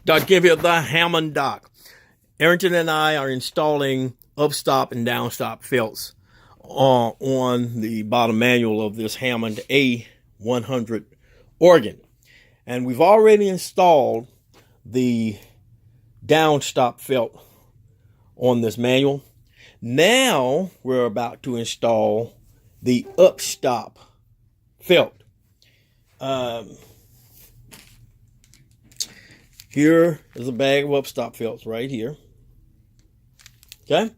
Dr. Kemp here, the Hammond Doc. Arrington and I are installing upstop and downstop felts on the bottom manual of this Hammond A100 organ. And we've already installed the downstop felt on this manual. Now we're about to install the upstop felt. Here is a bag of upstop felts right here. Okay,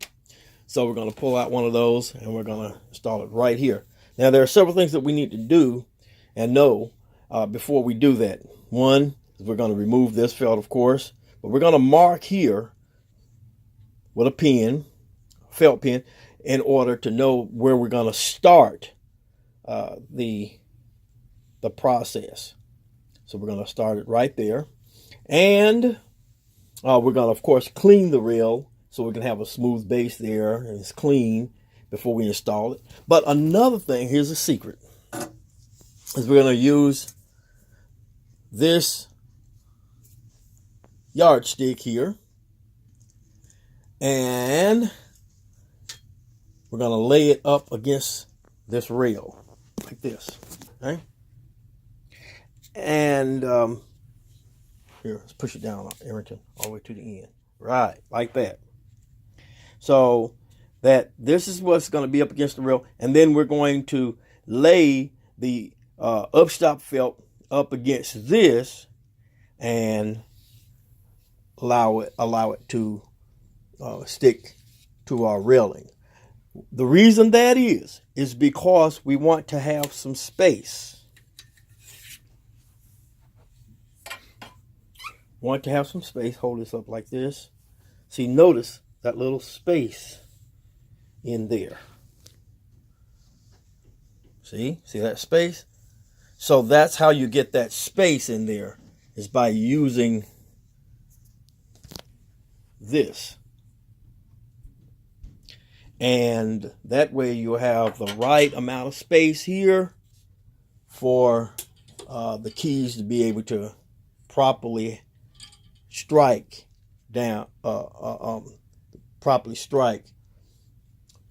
so we're going to pull out one of those and we're going to install it right here. Now there are several things that we need to do and know before we do that. One is we're going to remove this felt, of course, but we're going to mark here with a pen, felt pen, in order to know where we're going to start the process. So we're going to start it right there. And we're going to, of course, clean the rail so we can have a smooth base there and it's clean before we install it. But another thing, here's a secret, is we're going to use this yardstick here. And we're going to lay it up against this rail like this. Okay? And here, let's push it down, Arrington, all the way to the end. Right, like that. So that this is what's going to be up against the rail. And then we're going to lay the upstop felt up against this and allow it to stick to our railing. The reason that is because we want to have some space. Want to have some space. Hold this up like this. See, notice that little space in there. See that space? So that's how you get that space in there, is by using this. And that way you have the right amount of space here for the keys to be able to properly strike down, properly strike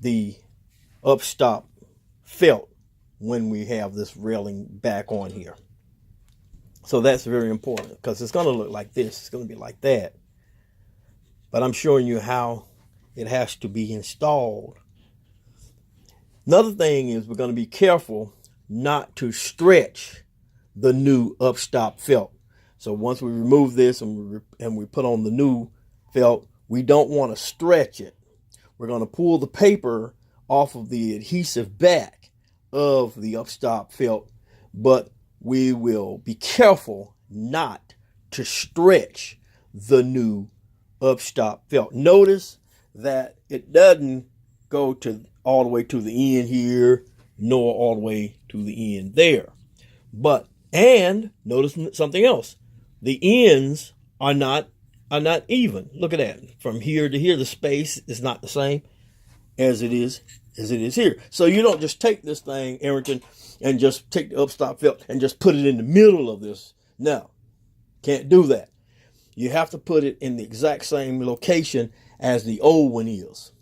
the upstop felt when we have this railing back on here. So that's very important, because it's going to look like this. It's going to be like that. But I'm showing you how it has to be installed. Another thing is we're going to be careful not to stretch the new upstop felt. So once we remove this and we put on the new felt, we don't want to stretch it. We're going to pull the paper off of the adhesive back of the upstop felt, but we will be careful not to stretch the new upstop felt. Notice that it doesn't go to all the way to the end here, nor all the way to the end there. And notice something else. The ends are not even. Look at that. From here to here, the space is not the same as it is here. So you don't just take this thing, Arrington, and just take the upstop felt and just put it in the middle of this. No, can't do that. You have to put it in the exact same location as the old one is.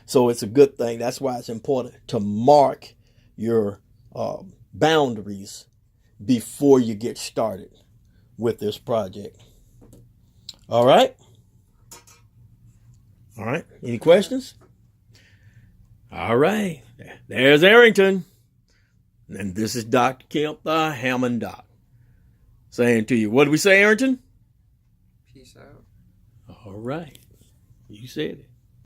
So it's a good thing. That's why it's important to mark your boundaries before you get started with this project. All right. Any questions? All right. There's Arrington. And this is Dr. Kemp, the Hammond Doc, saying to you, what did we say, Arrington? Peace out. All right. You said it.